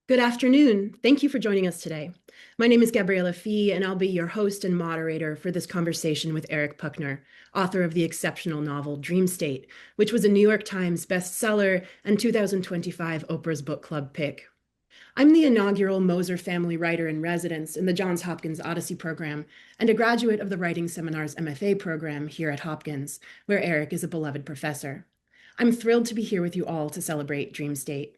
Good afternoon. Thank you for joining us today. My name is Gabriella Fee, and I'll be your host and moderator for this conversation with Eric Puchner, author of the exceptional novel Dream State, which was a New York Times bestseller and 2025 Oprah's Book Club pick. I'm the inaugural Moser Family Writer-in-Residence in the Johns Hopkins Odyssey program and a graduate of the Writing Seminars MFA program here at Hopkins, where Eric is a beloved professor. I'm thrilled to be here with you all to celebrate Dream State.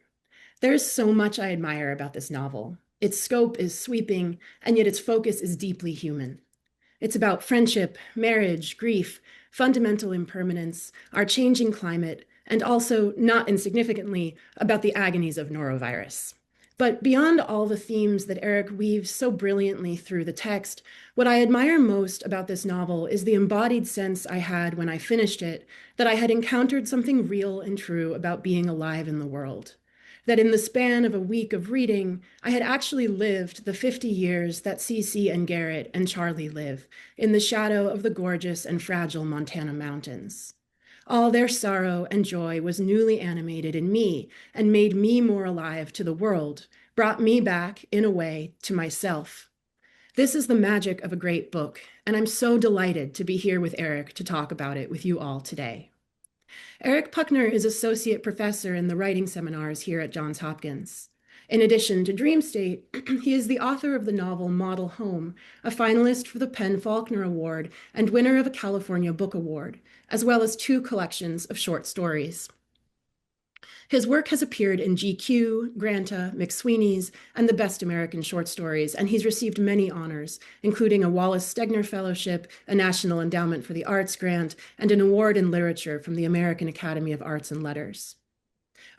There's so much I admire about this novel. Its scope is sweeping, and yet its focus is deeply human. It's about friendship, marriage, grief, fundamental impermanence, our changing climate, and also, not insignificantly, about the agonies of norovirus. But beyond all the themes that Eric weaves so brilliantly through the text, what I admire most about this novel is the embodied sense I had when I finished it that I had encountered something real and true about being alive in the world. That in the span of a week of reading, I had actually lived the 50 years that Cece and Garrett and Charlie live in the shadow of the gorgeous and fragile Montana mountains. All their sorrow and joy was newly animated in me and made me more alive to the world, brought me back, in a way, to myself. This is the magic of a great book, and I'm so delighted to be here with Eric to talk about it with you all today. Eric Puchner is associate professor in the writing seminars here at Johns Hopkins. In addition to Dream State, he is the author of the novel Model Home, a finalist for the PEN/Faulkner Award and winner of a California Book Award, as well as two collections of short stories. His work has appeared in GQ, Granta, McSweeney's, and the Best American Short Stories, and he's received many honors, including a Wallace Stegner Fellowship, a National Endowment for the Arts grant, and an award in literature from the American Academy of Arts and Letters.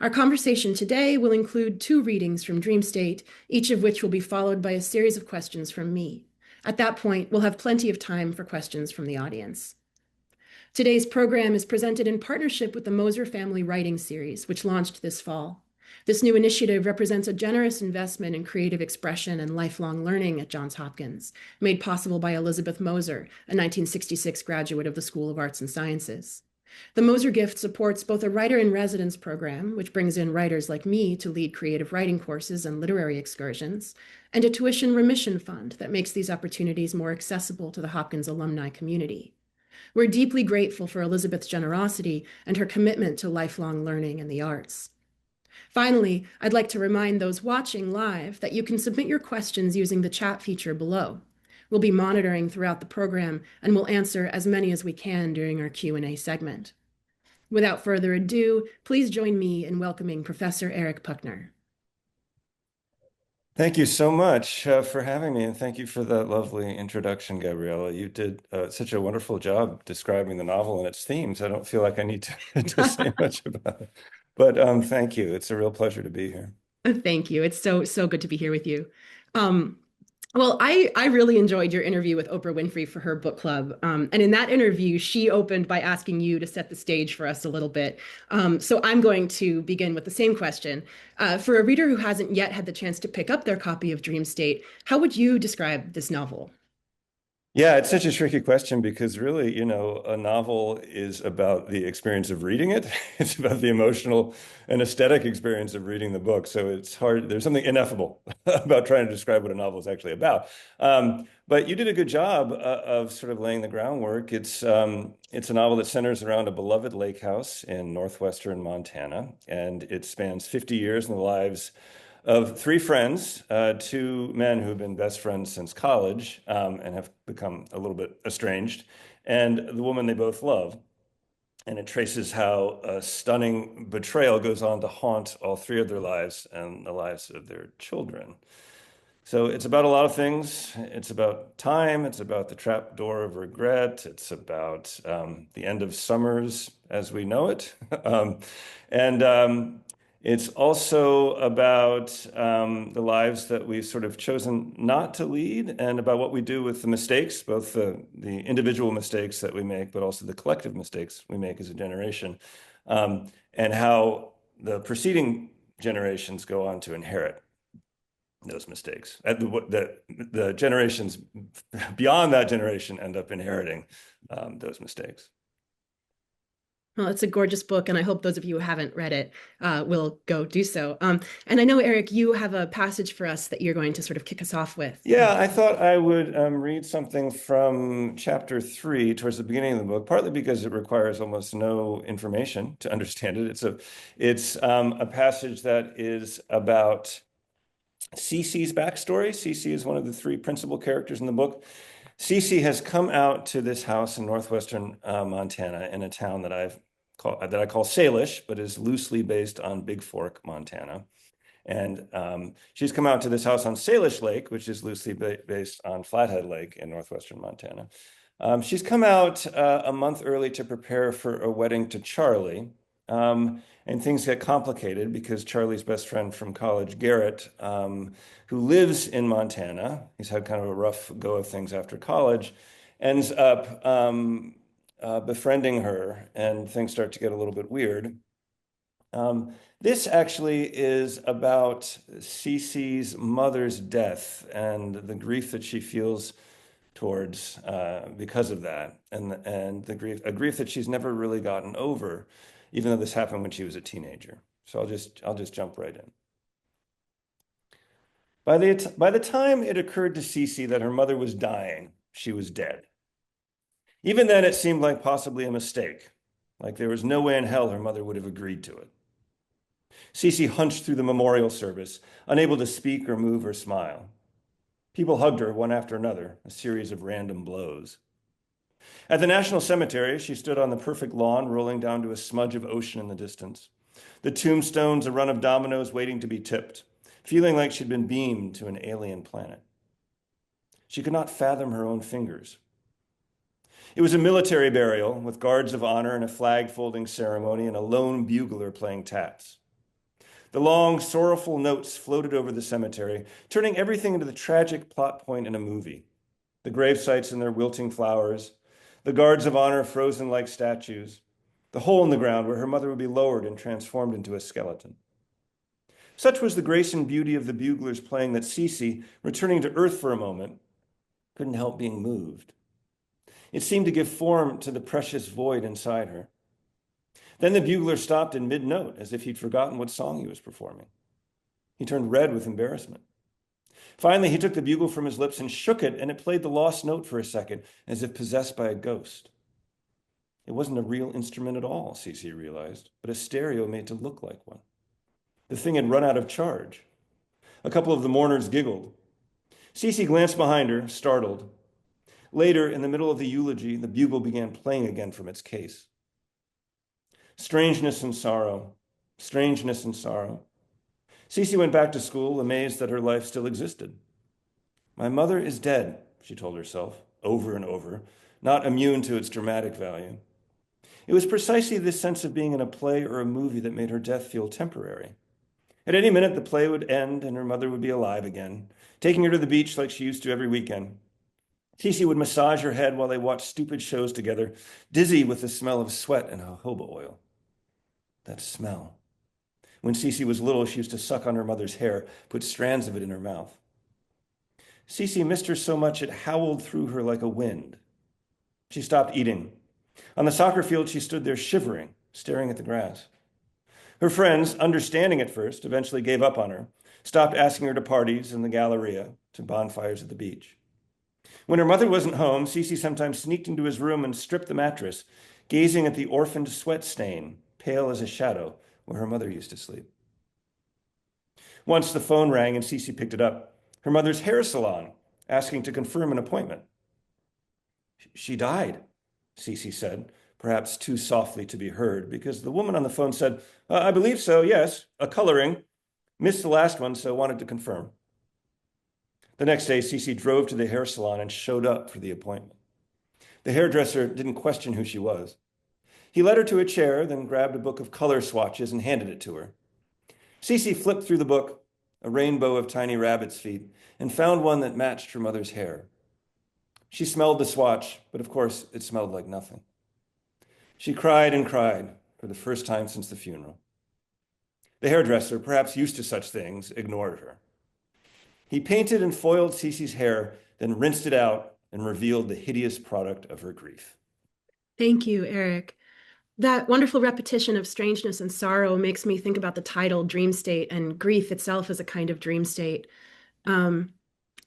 Our conversation today will include two readings from Dream State, each of which will be followed by a series of questions from me. At that point, we'll have plenty of time for questions from the audience. Today's program is presented in partnership with the Moser Family Writing Series, which launched this fall. This new initiative represents a generous investment in creative expression and lifelong learning at Johns Hopkins, made possible by Elizabeth Moser, a 1966 graduate of the School of Arts and Sciences. The Moser Gift supports both a writer-in-residence program, which brings in writers like me to lead creative writing courses and literary excursions, and a tuition remission fund that makes these opportunities more accessible to the Hopkins alumni community. We're deeply grateful for Elizabeth's generosity and her commitment to lifelong learning and the arts. Finally, I'd like to remind those watching live that you can submit your questions using the chat feature below. We'll be monitoring throughout the program and we'll answer as many as we can during our Q&A segment. Without further ado, please join me in welcoming Professor Eric Puchner. Thank you so much for having me, and thank you for that lovely introduction, Gabriella. You did such a wonderful job describing the novel and its themes. I don't feel like I need to say much about it, but thank you. It's a real pleasure to be here. Thank you. It's so good to be here with you. Well, I really enjoyed your interview with Oprah Winfrey for her book club. And in that interview, she opened by asking you to set the stage for us a little bit. So I'm going to begin with the same question. For a reader who hasn't yet had the chance to pick up their copy of Dream State, how would you describe this novel? Yeah, it's such a tricky question because really, a novel is about the experience of reading it. It's about the emotional and aesthetic experience of reading the book. So it's hard. There's something ineffable about trying to describe what a novel is actually about. But you did a good job of sort of laying the groundwork. It's a novel that centers around a beloved lake house in northwestern Montana, and it spans 50 years in the lives of three friends, two men who've been best friends since college and have become a little bit estranged, and the woman they both love. And it traces how a stunning betrayal goes on to haunt all three of their lives and the lives of their children. So it's about a lot of things. It's about time. It's about the trap door of regret. It's about the end of summers as we know it. and It's also about the lives that we've sort of chosen not to lead and about what we do with the mistakes, both the individual mistakes that we make, but also the collective mistakes we make as a generation, and how the preceding generations go on to inherit those mistakes. The generations beyond that generation end up inheriting those mistakes. Well, it's a gorgeous book, and I hope those of you who haven't read it will go do so. And I know, Eric, you have a passage for us that you're going to sort of kick us off with. Yeah, I thought I would read something from chapter 3 towards the beginning of the book, partly because it requires almost no information to understand it. It's a passage that is about Cece's backstory. Cece is one of the three principal characters in the book. Cece has come out to this house in northwestern Montana in a town that I call Salish, but is loosely based on Big Fork, Montana. And she's come out to this house on Salish Lake, which is loosely based on Flathead Lake in northwestern Montana. She's come out a month early to prepare for a wedding to Charlie. And things get complicated because Charlie's best friend from college, Garrett, who lives in Montana, he's had kind of a rough go of things after college, ends up befriending her, and things start to get a little bit weird. This actually is about Cece's mother's death and the grief that she feels towards because of that, and a grief that she's never really gotten over, even though this happened when she was a teenager. So I'll just jump right in. By the time it occurred to Cece that her mother was dying, she was dead. Even then, it seemed like possibly a mistake, like there was no way in hell her mother would have agreed to it. Cece hunched through the memorial service, unable to speak or move or smile. People hugged her one after another, a series of random blows. At the National Cemetery, she stood on the perfect lawn, rolling down to a smudge of ocean in the distance. The tombstones, a run of dominoes waiting to be tipped, feeling like she'd been beamed to an alien planet. She could not fathom her own fingers. It was a military burial with guards of honor and a flag-folding ceremony and a lone bugler playing taps. The long, sorrowful notes floated over the cemetery, turning everything into the tragic plot point in a movie. The gravesites and their wilting flowers, the guards of honor frozen like statues, the hole in the ground where her mother would be lowered and transformed into a skeleton. Such was the grace and beauty of the buglers playing that Cece, returning to earth for a moment, couldn't help being moved. It seemed to give form to the precious void inside her. Then the bugler stopped in mid-note, as if he'd forgotten what song he was performing. He turned red with embarrassment. Finally, he took the bugle from his lips and shook it, and it played the lost note for a second, as if possessed by a ghost. It wasn't a real instrument at all, Cece realized, but a stereo made to look like one. The thing had run out of charge. A couple of the mourners giggled. Cece glanced behind her, startled. Later, in the middle of the eulogy, the bugle began playing again from its case. Strangeness and sorrow, strangeness and sorrow. Cece went back to school, amazed that her life still existed. My mother is dead, she told herself, over and over, not immune to its dramatic value. It was precisely this sense of being in a play or a movie that made her death feel temporary. At any minute, the play would end and her mother would be alive again, taking her to the beach like she used to every weekend. Cece would massage her head while they watched stupid shows together, dizzy with the smell of sweat and jojoba oil. That smell. When Cece was little, she used to suck on her mother's hair, put strands of it in her mouth. Cece missed her so much it howled through her like a wind. She stopped eating. On the soccer field, she stood there shivering, staring at the grass. Her friends, understanding at first, eventually gave up on her, stopped asking her to parties in the Galleria, to bonfires at the beach. When her mother wasn't home, Cece sometimes sneaked into his room and stripped the mattress, gazing at the orphaned sweat stain, pale as a shadow, where her mother used to sleep. Once the phone rang and Cece picked it up. Her mother's hair salon, asking to confirm an appointment. She died, Cece said, perhaps too softly to be heard, because the woman on the phone said, I believe so, yes, a coloring. Missed the last one, so wanted to confirm. The next day, Cece drove to the hair salon and showed up for the appointment. The hairdresser didn't question who she was. He led her to a chair, then grabbed a book of color swatches and handed it to her. Cece flipped through the book, a rainbow of tiny rabbit's feet, and found one that matched her mother's hair. She smelled the swatch, but of course it smelled like nothing. She cried and cried for the first time since the funeral. The hairdresser, perhaps used to such things, ignored her. He painted and foiled Cece's hair, then rinsed it out and revealed the hideous product of her grief. Thank you, Eric. That wonderful repetition of strangeness and sorrow makes me think about the title dream state and grief itself as a kind of dream state. Um,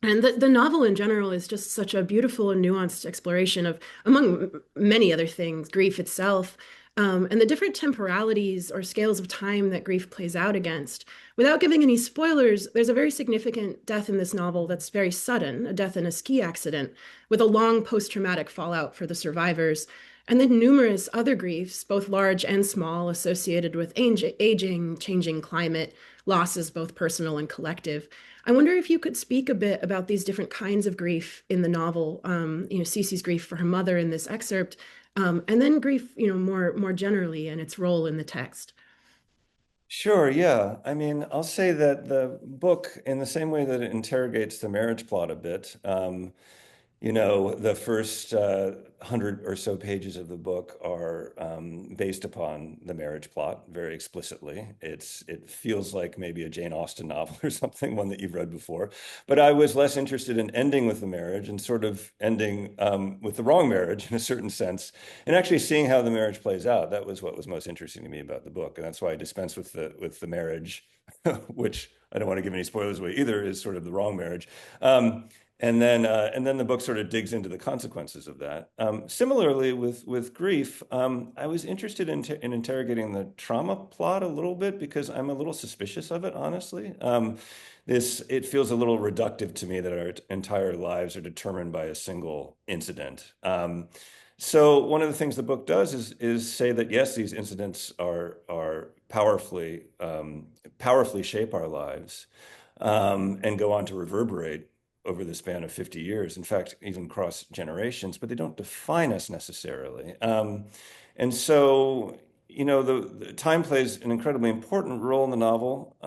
and the novel in general is just such a beautiful and nuanced exploration of, among many other things, grief itself, and the different temporalities or scales of time that grief plays out against. Without giving any spoilers, there's a very significant death in this novel that's very sudden, a death in a ski accident, with a long post-traumatic fallout for the survivors, and then numerous other griefs, both large and small, associated with aging, changing climate, losses, both personal and collective. I wonder if you could speak a bit about these different kinds of grief in the novel. Cece's grief for her mother in this excerpt, and then grief, more generally and its role in the text. Sure, yeah. I mean, I'll say that the book, in the same way that it interrogates the marriage plot a bit, the first 100 or so pages of the book are based upon the marriage plot very explicitly. It feels like maybe a Jane Austen novel or something, one that you've read before. But I was less interested in ending with the marriage and sort of ending with the wrong marriage in a certain sense, and actually seeing how the marriage plays out. That was what was most interesting to me about the book, and that's why I dispensed with the marriage, which I don't want to give any spoilers away either, is sort of the wrong marriage. And then the book sort of digs into the consequences of that. Similarly, with grief, I was interested in interrogating the trauma plot a little bit because I'm a little suspicious of it, honestly. It feels a little reductive to me that our entire lives are determined by a single incident. So one of the things the book does is say that yes, these incidents are powerfully shape our lives, and go on to reverberate over the span of 50 years, in fact, even cross generations, but they don't define us necessarily. And so, the time plays an incredibly important role in the novel.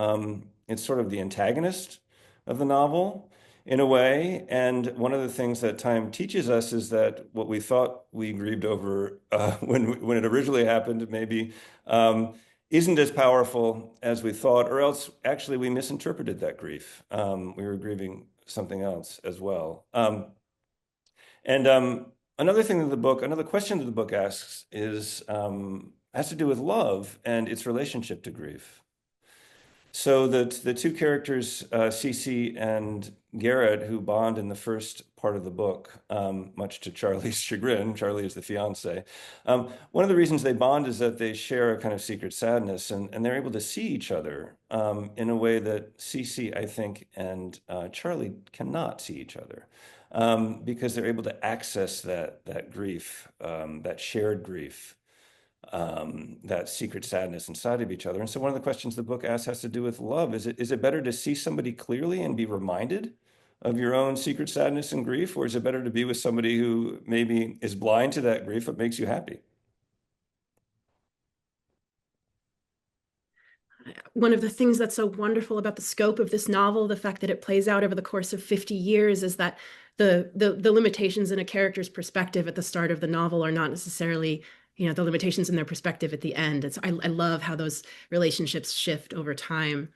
It's sort of the antagonist of the novel in a way. And one of the things that time teaches us is that what we thought we grieved over when it originally happened, maybe isn't as powerful as we thought, or else actually we misinterpreted that grief. We were grieving something else as well. And another question that the book asks has to do with love and its relationship to grief. So the two characters, Cece and Garrett, who bond in the first part of the book, much to Charlie's chagrin. Charlie is the fiance. One of the reasons they bond is that they share a kind of secret sadness, and they're able to see each other in a way that Cece, I think, and Charlie cannot see each other, because they're able to access that grief, that shared grief, that secret sadness inside of each other. And so one of the questions the book asks has to do with love. Is it better to see somebody clearly and be reminded of your own secret sadness and grief, or is it better to be with somebody who maybe is blind to that grief but makes you happy? One of the things that's so wonderful about the scope of this novel, the fact that it plays out over the course of 50 years, is that the limitations in a character's perspective at the start of the novel are not necessarily, the limitations in their perspective at the end. I love how those relationships shift over time.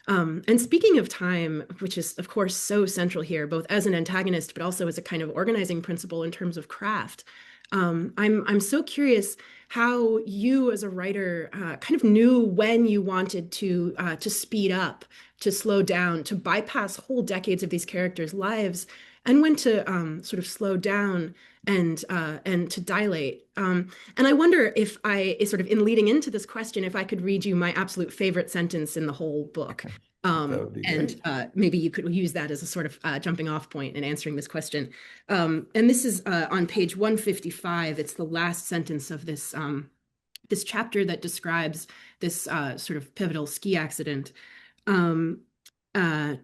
And speaking of time, which is of course so central here, both as an antagonist, but also as a kind of organizing principle in terms of craft. I'm so curious how you as a writer kind of knew when you wanted to speed up, to slow down, to bypass whole decades of these characters' lives, and when to sort of slow down and to dilate. And I wonder if sort of in leading into this question, if I could read you my absolute favorite sentence in the whole book. That would be And great. maybe you could use that as a sort of jumping off point in answering this question. And this is on page 155. It's the last sentence of this chapter that describes this sort of pivotal ski accident. Um, uh,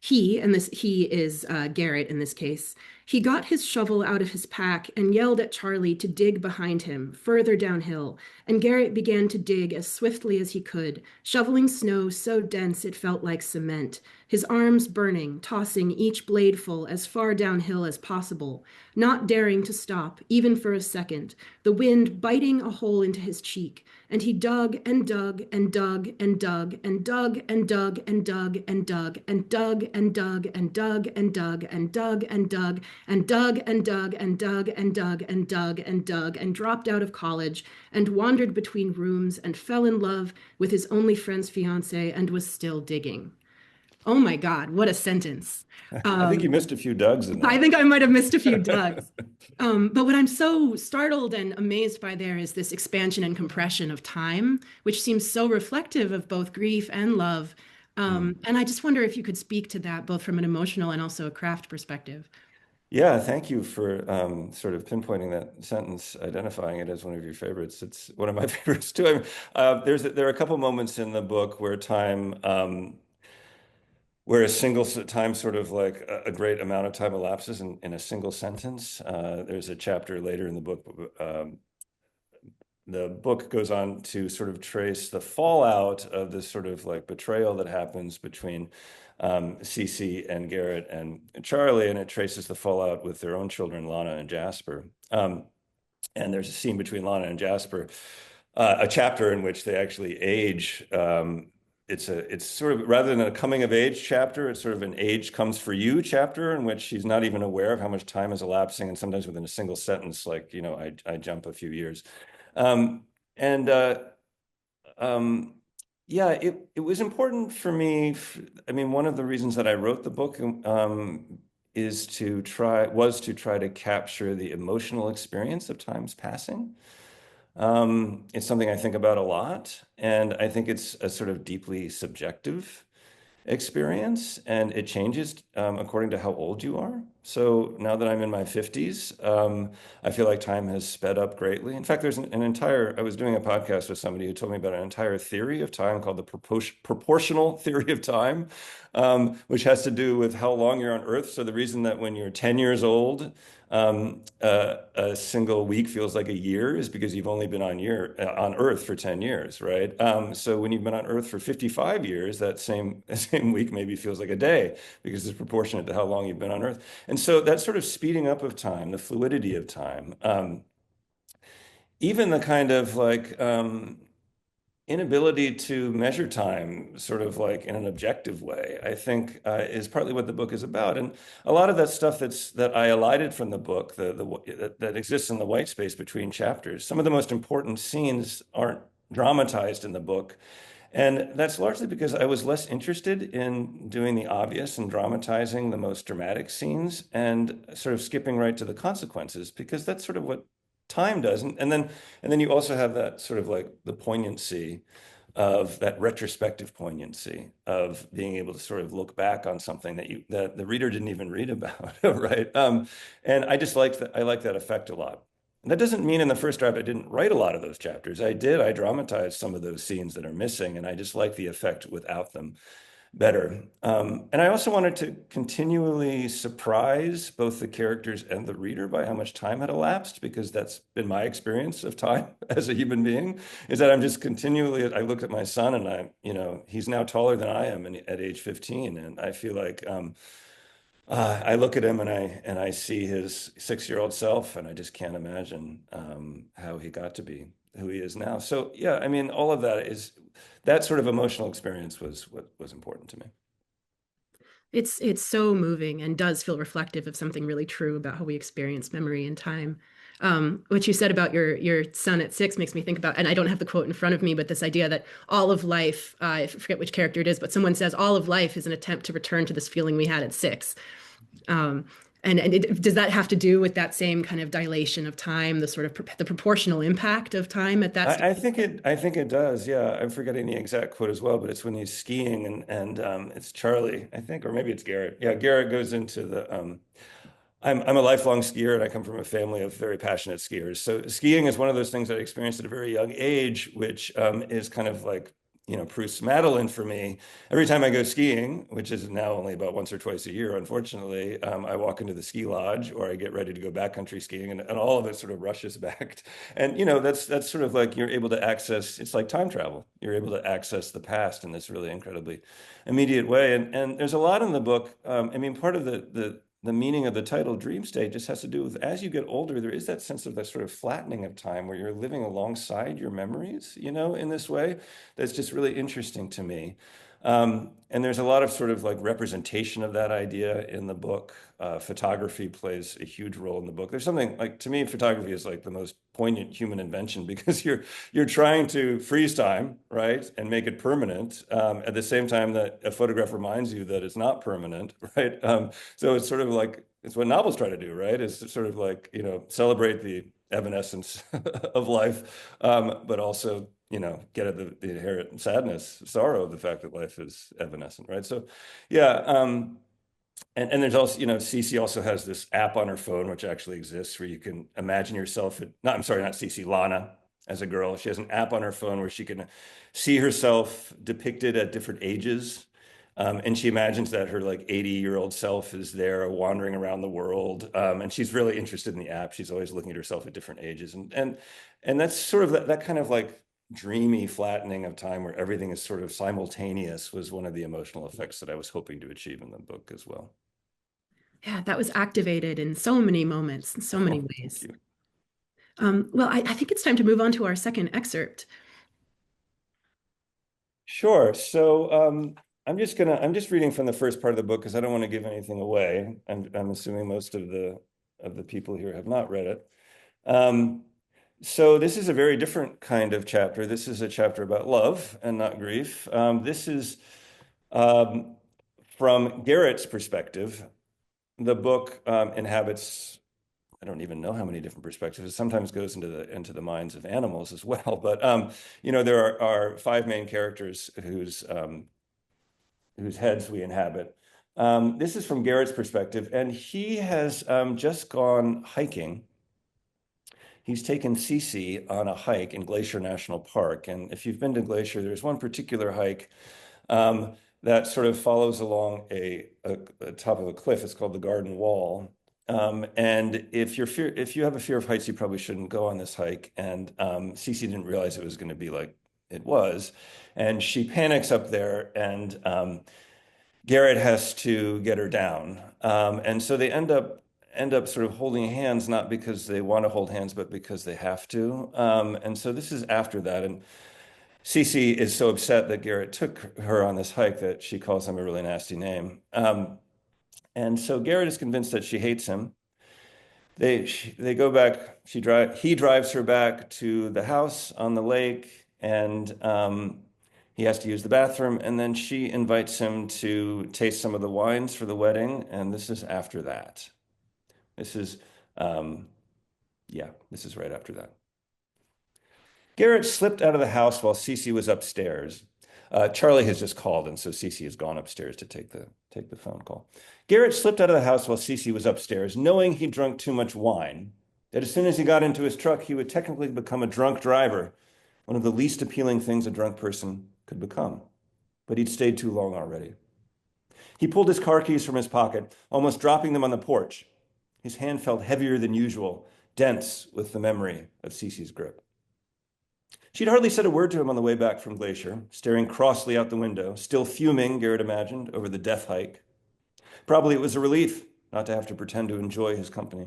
he is Garrett in this case. He got his shovel out of his pack and yelled at Charlie to dig behind him, further downhill, and Garrett began to dig as swiftly as he could, shoveling snow so dense it felt like cement, his arms burning, tossing each bladeful as far downhill as possible, not daring to stop, even for a second, the wind biting a hole into his cheek, and he dug and dug and dug and dug and dug and dug and dug and dug and dug and dug and dug and dug and dug and dug and dug and dug and dug and dug and dug and dug and dropped out of college and wandered between rooms and fell in love with his only friend's fiance and was still digging. Oh my God, what a sentence. I think you Um, missed a few Dougs in I that. think I might have missed a few Dougs. But what I'm so startled and amazed by there is this expansion and compression of time, which seems so reflective of both grief and love. Hmm. And I just wonder if you could speak to that both from an emotional and also a craft perspective. Yeah, thank you for sort of pinpointing that sentence, identifying it as one of your favorites. It's one of my favorites too. There are a couple moments in the book where where a single time, sort of like a great amount of time elapses in a single sentence. There's a chapter later in the book. The book goes on to sort of trace the fallout of this sort of like betrayal that happens between Cece and Garrett and Charlie, and it traces the fallout with their own children, Lana and Jasper. And there's a scene between Lana and Jasper, a chapter in which they actually age. It's sort of, rather than a coming of age chapter, it's sort of an age comes for you chapter in which she's not even aware of how much time is elapsing, and sometimes within a single sentence, like, I jump a few years. Um, and um, yeah, it was important for me. I mean, one of the reasons that I wrote the book was to try to capture the emotional experience of time's passing. It's something I think about a lot, and I think it's a sort of deeply subjective experience, and it changes according to how old you are. So now that I'm in my 50s, I feel like time has sped up greatly. In fact, there's I was doing a podcast with somebody who told me about an entire theory of time called the proportional theory of time, which has to do with how long you're on Earth. So the reason that when you're 10 years old, a single week feels like a year is because you've only been on Earth for 10 years, right? So when you've been on Earth for 55 years, that same week maybe feels like a day because it's proportionate to how long you've been on Earth. And so that sort of speeding up of time, the fluidity of time, even the kind of like inability to measure time sort of like in an objective way, I think is partly what the book is about. And a lot of that stuff that I elided from the book, that exists in the white space between chapters, some of the most important scenes aren't dramatized in the book. And that's largely because I was less interested in doing the obvious and dramatizing the most dramatic scenes and sort of skipping right to the consequences, because that's sort of what time does. And then you also have that sort of like the poignancy of that retrospective poignancy of being able to sort of look back on something that the reader didn't even read about, right? And I just liked that. I like that effect a lot. And that doesn't mean in the first draft I didn't write a lot of those chapters. I did. I dramatized some of those scenes that are missing, and I just like the effect without them better. And I also wanted to continually surprise both the characters and the reader by how much time had elapsed, because that's been my experience of time as a human being, is that I'm just continually, I look at my son and he's now taller than I am at age 15. And I feel like, I look at him and I see his 6-year-old self, and I just can't imagine how he got to be who he is now. So yeah, I mean, all of that sort of emotional experience was what was important to me. It's so moving and does feel reflective of something really true about how we experience memory and time. What you said about your son at 6 makes me think about, and I don't have the quote in front of me, but this idea that all of life, I forget which character it is, but someone says all of life is an attempt to return to this feeling we had at 6. Um, does that have to do with that same kind of dilation of time, the sort of the proportional impact of time at that stage? I think it does. Yeah, I'm forgetting the exact quote as well, but it's when he's skiing and it's Charlie, I think, or maybe it's Garrett. Yeah, Garrett goes into the I'm a lifelong skier, and I come from a family of very passionate skiers. So skiing is one of those things that I experienced at a very young age, which is kind of like, Proust's Madeline for me. Every time I go skiing, which is now only about once or twice a year, unfortunately, I walk into the ski lodge or I get ready to go backcountry skiing, and all of it sort of rushes back. And that's sort of like you're able to access. It's like time travel. You're able to access the past in this really incredibly immediate way. And there's a lot in the book. I mean, part of the meaning of the title dream state just has to do with, as you get older, there is that sense of that sort of flattening of time where you're living alongside your memories, in this way. That's just really interesting to me. And there's a lot of sort of like representation of that idea in the book. Photography plays a huge role in the book. There's something like, to me, photography is like the most poignant human invention because you're trying to freeze time, right, and make it permanent at the same time that a photograph reminds you that it's not permanent, right? So it's sort of like it's what novels try to do, right? Is to sort of like celebrate the evanescence of life, but also get at the inherent sadness, sorrow of the fact that life is evanescent, right? So, yeah. And there's also, Cece also has this app on her phone, which actually exists, where you can imagine yourself, I'm sorry, not Cece, Lana, as a girl. She has an app on her phone where she can see herself depicted at different ages. And she imagines that her like 80-year-old self is there wandering around the world. And she's really interested in the app. She's always looking at herself at different ages. And that's sort of that kind of like dreamy flattening of time where everything is sort of simultaneous was one of the emotional effects that I was hoping to achieve in the book as well. Yeah, that was activated in so many moments, in so many Oh, thank ways. you. Well, I think it's time to move on to our second excerpt. Sure. So I'm just reading from the first part of the book because I don't want to give anything away. I'm assuming most of the people here have not read it. Um, so this is a very different kind of chapter. This is a chapter about love and not grief. This is um, from Garrett's perspective. The book inhabits, I don't even know how many different perspectives. It sometimes goes into the minds of animals as well. But there are five main characters whose heads we inhabit. This is from Garrett's perspective, and he has just gone hiking. He's taken Cece on a hike in Glacier National Park. And if you've been to Glacier, there's one particular hike that sort of follows along a top of a cliff. It's called the Garden Wall. And if you have a fear of heights, you probably shouldn't go on this hike. And Cece didn't realize it was going to be like it was. And she panics up there, and Garrett has to get her down. And so they end up sort of holding hands, not because they want to hold hands, but because they have to. And so this is after that. And Cece is so upset that Garrett took her on this hike that she calls him a really nasty name. And so Garrett is convinced that she hates him. They go back. He drives her back to the house on the lake, and he has to use the bathroom. And then she invites him to taste some of the wines for the wedding. And this is after that. This is, yeah, this is right after that. Garrett slipped out of the house while Cece was upstairs. Charlie has just called, and so Cece has gone upstairs to take the phone call. Garrett slipped out of the house while Cece was upstairs, knowing he drunk too much wine, that as soon as he got into his truck, he would technically become a drunk driver, one of the least appealing things a drunk person could become. But he'd stayed too long already. He pulled his car keys from his pocket, almost dropping them on the porch. His hand felt heavier than usual, dense with the memory of Cece's grip. She'd hardly said a word to him on the way back from Glacier, staring crossly out the window, still fuming, Garrett imagined, over the death hike. Probably it was a relief not to have to pretend to enjoy his company.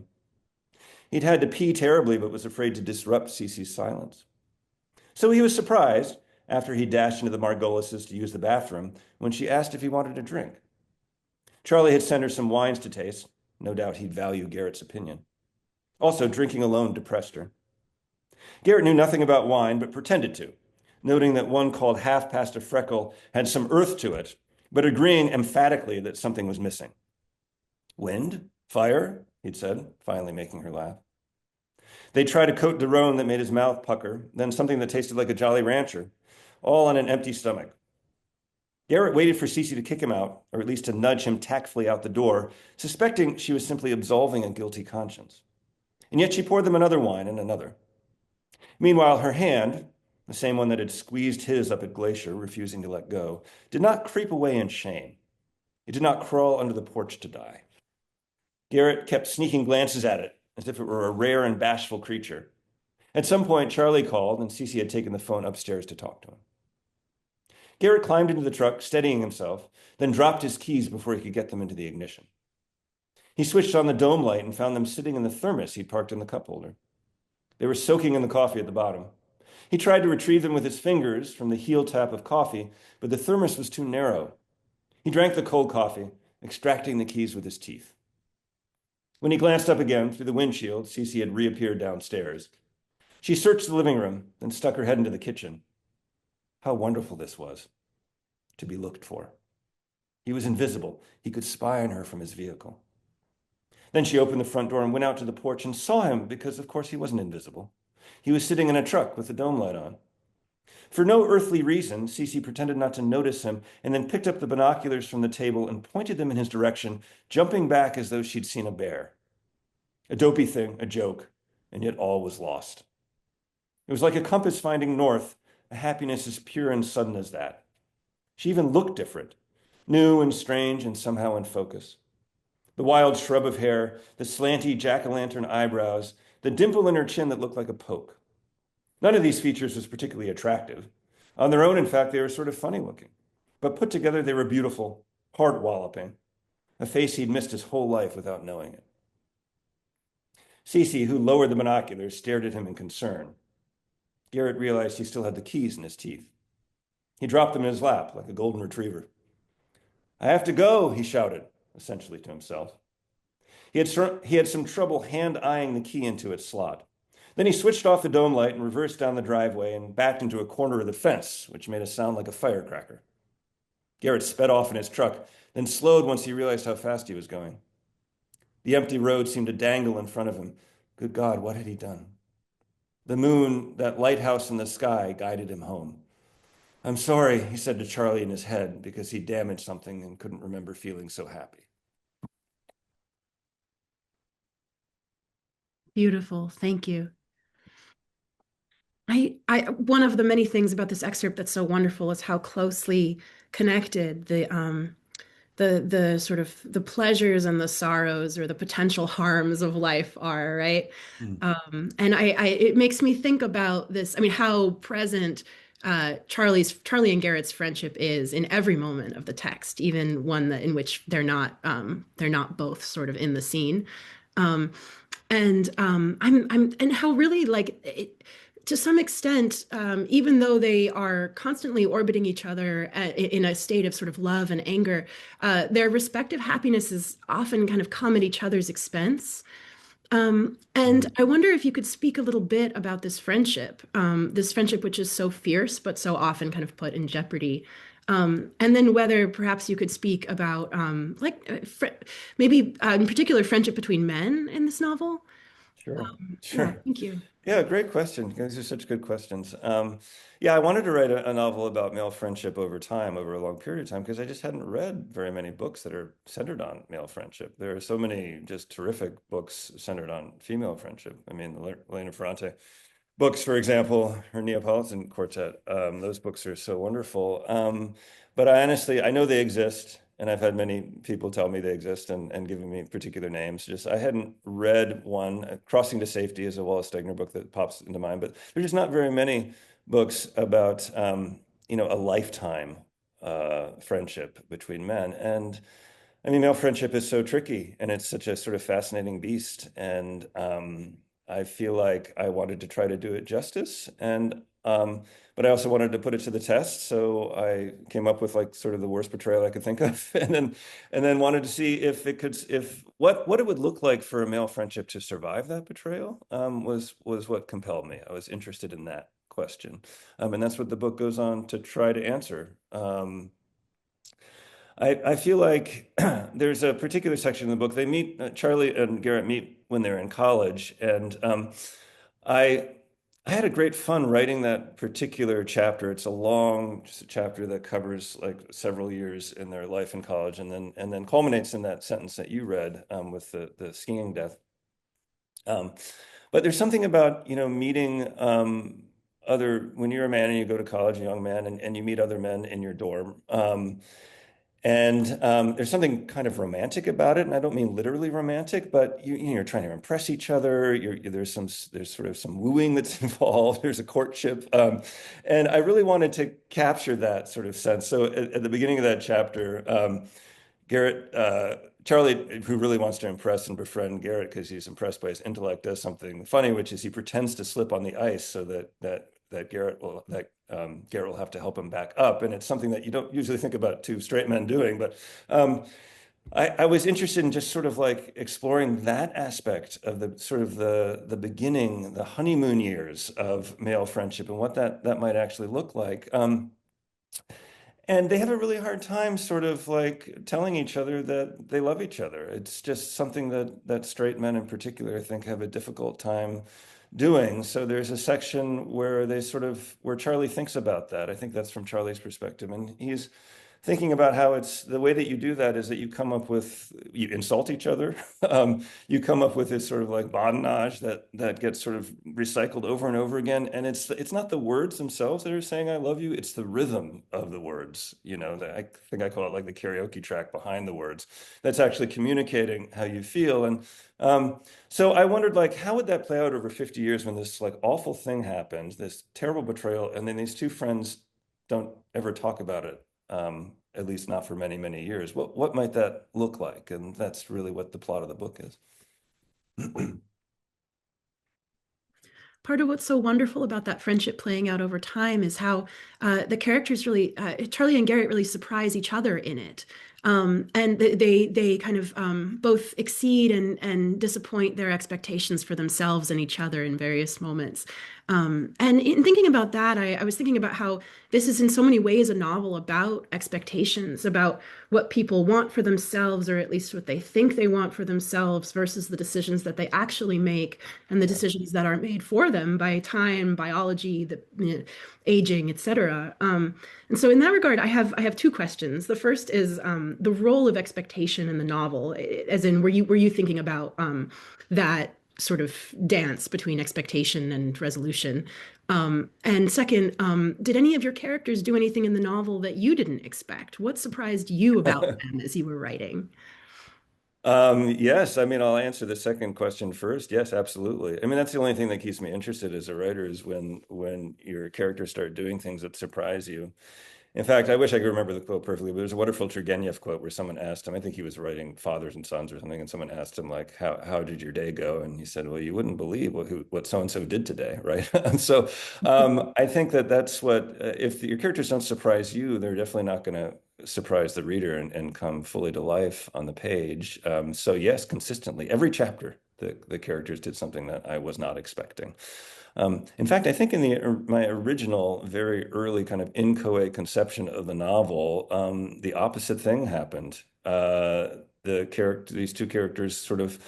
He'd had to pee terribly, but was afraid to disrupt Cece's silence. So he was surprised, after he dashed into the Margolises to use the bathroom, when she asked if he wanted a drink. Charlie had sent her some wines to taste. No doubt he'd value Garrett's opinion. Also, drinking alone depressed her. Garrett knew nothing about wine, but pretended to, noting that one called Half Past a Freckle had some earth to it, but agreeing emphatically that something was missing. Wind? Fire? He'd said, finally making her laugh. They tried a Cote de Rhone that made his mouth pucker, then something that tasted like a Jolly Rancher, all on an empty stomach. Garrett waited for Cece to kick him out, or at least to nudge him tactfully out the door, suspecting she was simply absolving a guilty conscience. And yet she poured them another wine and another. Meanwhile, her hand, the same one that had squeezed his up at Glacier, refusing to let go, did not creep away in shame. It did not crawl under the porch to die. Garrett kept sneaking glances at it, as if it were a rare and bashful creature. At some point, Charlie called, and Cece had taken the phone upstairs to talk to him. Garrett climbed into the truck, steadying himself, then dropped his keys before he could get them into the ignition. He switched on the dome light and found them sitting in the thermos he'd parked in the cup holder. They were soaking in the coffee at the bottom. He tried to retrieve them with his fingers from the heel tap of coffee, but the thermos was too narrow. He drank the cold coffee, extracting the keys with his teeth. When he glanced up again through the windshield, Cece had reappeared downstairs. She searched the living room, then stuck her head into the kitchen. How wonderful this was, to be looked for. He was invisible. He could spy on her from his vehicle. Then she opened the front door and went out to the porch and saw him because, of course, he wasn't invisible. He was sitting in a truck with the dome light on. For no earthly reason, Cece pretended not to notice him and then picked up the binoculars from the table and pointed them in his direction, jumping back as though she'd seen a bear. A dopey thing, a joke, and yet all was lost. It was like a compass finding north, a happiness as pure and sudden as that. She even looked different, new and strange and somehow in focus. The wild shrub of hair, the slanty jack-o'-lantern eyebrows, the dimple in her chin that looked like a poke. None of these features was particularly attractive. On their own, in fact, they were sort of funny looking. But put together, they were beautiful, heart-walloping, a face he'd missed his whole life without knowing it. Cece, who lowered the binoculars, stared at him in concern. Garrett realized he still had the keys in his teeth. He dropped them in his lap like a golden retriever. I have to go, he shouted, essentially to himself. He had some trouble hand-eyeing the key into its slot. Then he switched off the dome light and reversed down the driveway and backed into a corner of the fence, which made a sound like a firecracker. Garrett sped off in his truck, then slowed once he realized how fast he was going. The empty road seemed to dangle in front of him. Good God, what had he done? The moon, that lighthouse in the sky, guided him home. I'm sorry, he said to Charlie in his head, because he damaged something and couldn't remember feeling so happy. Beautiful. Thank you. One of the many things about this excerpt that's so wonderful is how closely connected the sort of the pleasures and the sorrows or the potential harms of life are, right? Mm. And it makes me think about this. I mean, how present Charlie and Garrett's friendship is in every moment of the text, even one in which they're not both sort of in the scene. And how really like it, to some extent, even though they are constantly orbiting each other in a state of sort of love and anger, their respective happinesses often kind of come at each other's expense. And I wonder if you could speak a little bit about this friendship which is so fierce, but so often kind of put in jeopardy. And then whether perhaps you could speak about maybe in particular friendship between men in this novel. Sure, Yeah, sure. thank you. Yeah, great question. These are such good questions. Yeah, I wanted to write a novel about male friendship over time, over a long period of time, because I just hadn't read very many books that are centered on male friendship. There are so many just terrific books centered on female friendship. I mean, the Elena Ferrante books, for example, her Neapolitan Quartet. Those books are so wonderful. But I know they exist, and I've had many people tell me they exist and giving me particular names. Just I hadn't read one. Crossing to Safety is a Wallace Stegner book that pops into mind, but there's just not very many books about a lifetime friendship between men. And I mean, male friendship is so tricky, and it's such a sort of fascinating beast. And I feel like I wanted to try to do it justice, but I also wanted to put it to the test. So I came up with like sort of the worst portrayal I could think of, and then wanted to see if what it would look like for a male friendship to survive that betrayal. Was what compelled me. I was interested in that question, and that's what the book goes on to try to answer. I feel like there's a particular section in the book. They meet, Charlie and Garrett meet when they're in college, and I I had a great fun writing that particular chapter. It's a long chapter that covers like several years in their life in college, and then culminates in that sentence that you read with the skiing death. Um, but there's something about meeting other when you're a man and you go to college, a young man, and you meet other men in your dorm. And there's something kind of romantic about it, and I don't mean literally romantic, but you're trying to impress each other. There's sort of some wooing that's involved. There's a courtship, and I really wanted to capture that sort of sense. So at the beginning of that chapter, Charlie, who really wants to impress and befriend Garrett because he's impressed by his intellect, does something funny, which is he pretends to slip on the ice so that Garrett will have to help him back up, and it's something that you don't usually think about two straight men doing. But I was interested in just sort of like exploring that aspect of the sort of the beginning, the honeymoon years of male friendship, and what that might actually look like. And they have a really hard time sort of like telling each other that they love each other. It's just something that straight men in particular, I think, have a difficult time doing. So there's a section where where Charlie thinks about that. I think that's from Charlie's perspective. And he's thinking about how it's the way that you do that is that you insult each other. You come up with this sort of like badinage that gets sort of recycled over and over again. And it's not the words themselves that are saying I love you, it's the rhythm of the words. I think I call it like the karaoke track behind the words that's actually communicating how you feel. And so I wondered, like, how would that play out over 50 years when this like awful thing happens, this terrible betrayal, and then these two friends don't ever talk about it, at least not for many, many years. What might that look like? And that's really what the plot of the book is. Part of what's so wonderful about that friendship playing out over time is how the characters really, Charlie and Garrett really surprise each other in it. And they kind of both exceed and disappoint their expectations for themselves and each other in various moments. And in thinking about that, I was thinking about how this is in so many ways a novel about expectations, about what people want for themselves, or at least what they think they want for themselves, versus the decisions that they actually make and the decisions that are made for them by time, biology, aging, etc. And so, in that regard, I have two questions. The first is the role of expectation in the novel, as in, were you thinking about that sort of dance between expectation and resolution? And second, did any of your characters do anything in the novel that you didn't expect? What surprised you about them as you were writing? Yes, I mean, I'll answer the second question first. Yes, absolutely. I mean, that's the only thing that keeps me interested as a writer is when your characters start doing things that surprise you. In fact, I wish I could remember the quote perfectly, but there's a wonderful Turgenev quote where someone asked him, I think he was writing Fathers and Sons or something, and someone asked him like, how did your day go? And he said, well, you wouldn't believe what so-and-so did today, right? And so I think that's what, if your characters don't surprise you, they're definitely not going to surprise the reader and come fully to life on the page. So yes, consistently, every chapter, the characters did something that I was not expecting. In fact, I think in my original, very early kind of inchoate conception of the novel, the opposite thing happened. These two characters sort of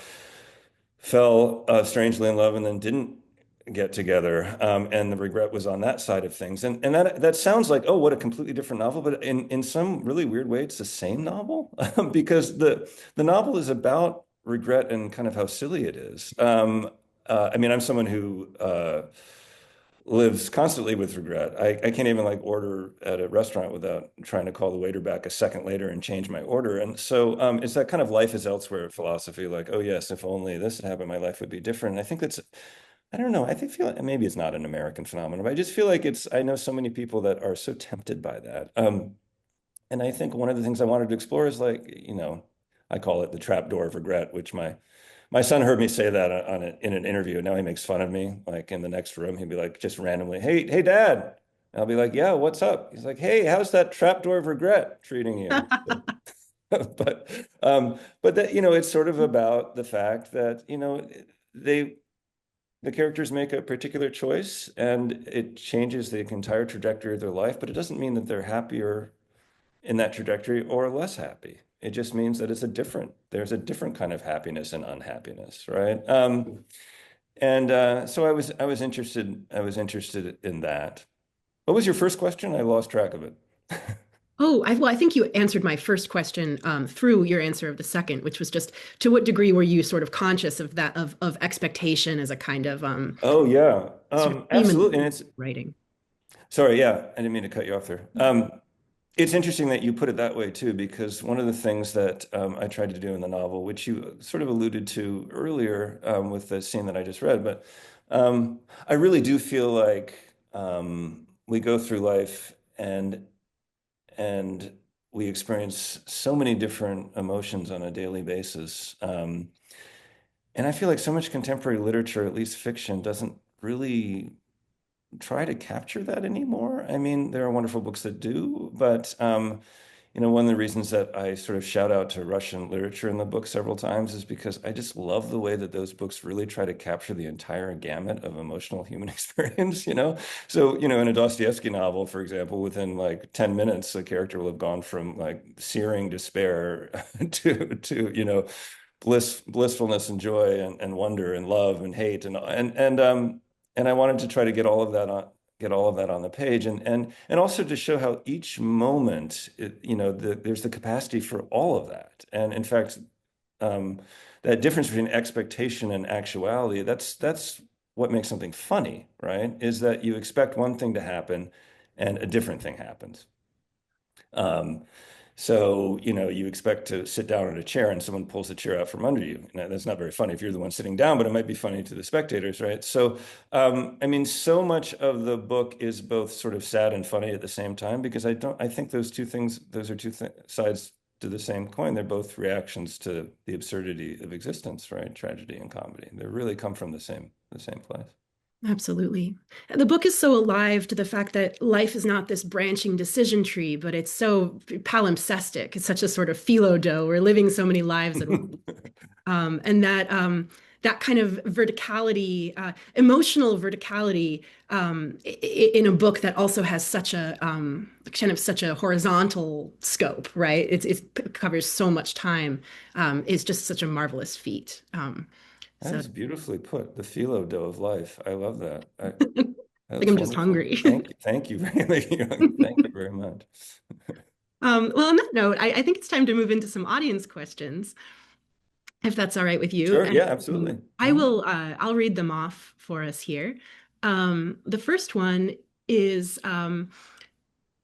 fell strangely in love and then didn't get together, and the regret was on that side of things. And that sounds like, oh, what a completely different novel, but in some really weird way, it's the same novel because the novel is about regret and kind of how silly it is. I mean, I'm someone who lives constantly with regret. I can't even like order at a restaurant without trying to call the waiter back a second later and change my order. And so it's that kind of life is elsewhere philosophy, like, oh yes, if only this had happened, my life would be different. And I think I don't know, feel like maybe it's not an American phenomenon, but I just feel like I know so many people that are so tempted by that. And I think one of the things I wanted to explore is like, I call it the trap door of regret, which my son heard me say that in an interview. And now he makes fun of me. Like in the next room, he'd be like, just randomly, hey, Dad. And I'll be like, yeah, what's up? He's like, hey, how's that trap door of regret treating you? But but that, it's sort of about the fact that, they the characters make a particular choice and it changes the entire trajectory of their life, but it doesn't mean that they're happier in that trajectory or less happy. It just means that there's a different kind of happiness and unhappiness, right? And so I was interested in that. What was your first question? I lost track of it. Oh, I think you answered my first question through your answer of the second, which was just to what degree were you sort of conscious of that of expectation as a kind of Oh yeah, sort of theme in absolutely. And it's writing? sorry, yeah, I didn't mean to cut you off there. It's interesting that you put it that way too, because one of the things that I tried to do in the novel, which you sort of alluded to earlier with the scene that I just read, but I really do feel like we go through life and we experience so many different emotions on a daily basis. And I feel like so much contemporary literature, at least fiction, doesn't really try to capture that anymore. I mean, there are wonderful books that do, but one of the reasons that I sort of shout out to Russian literature in the book several times is because I just love the way that those books really try to capture the entire gamut of emotional human experience. So, in a Dostoevsky novel, for example, within like 10 minutes, the character will have gone from like searing despair to blissfulness and joy and wonder and love and hate and I wanted to try to get all of that on the page and also to show how each moment there's the capacity for all of that. And in fact, um, that difference between expectation and actuality, that's what makes something funny, right? Is that you expect one thing to happen and a different thing happens. Um, so, you expect to sit down in a chair and someone pulls the chair out from under you. Now, that's not very funny if you're the one sitting down, but it might be funny to the spectators, right? So, I mean, so much of the book is both sort of sad and funny at the same time because I think those are sides to the same coin. They're both reactions to the absurdity of existence, right? Tragedy and comedy. They really come from the same place. Absolutely. The book is so alive to the fact that life is not this branching decision tree, but it's so palimpsestic. It's such a sort of phyllodoe. We're living so many lives at once. And that kind of verticality, emotional verticality, in a book that also has such a kind of such a horizontal scope, right? It covers so much time, is just such a marvelous feat. That So is beautifully put. The phyllo dough of life. I love that. I think That's I'm just wonderful. hungry. Thank you. Thank you thank you very much. Well, on that note, I think it's time to move into some audience questions, if that's all right with you. Sure. And Yeah, absolutely. I'll read them off for us here. The first one is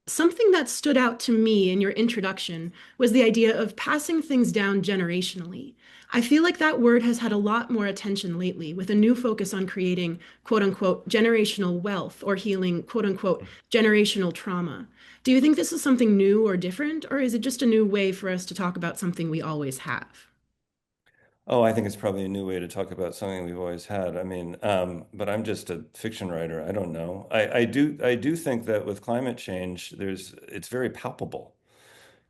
something that stood out to me in your introduction was the idea of passing things down generationally. I feel like that word has had a lot more attention lately with a new focus on creating quote unquote generational wealth or healing quote unquote generational trauma. Do you think this is something new or different, or is it just a new way for us to talk about something we always have? Oh, I think it's probably a new way to talk about something we've always had. I mean, but I'm just a fiction writer. I don't know. I do think that with climate change, it's very palpable.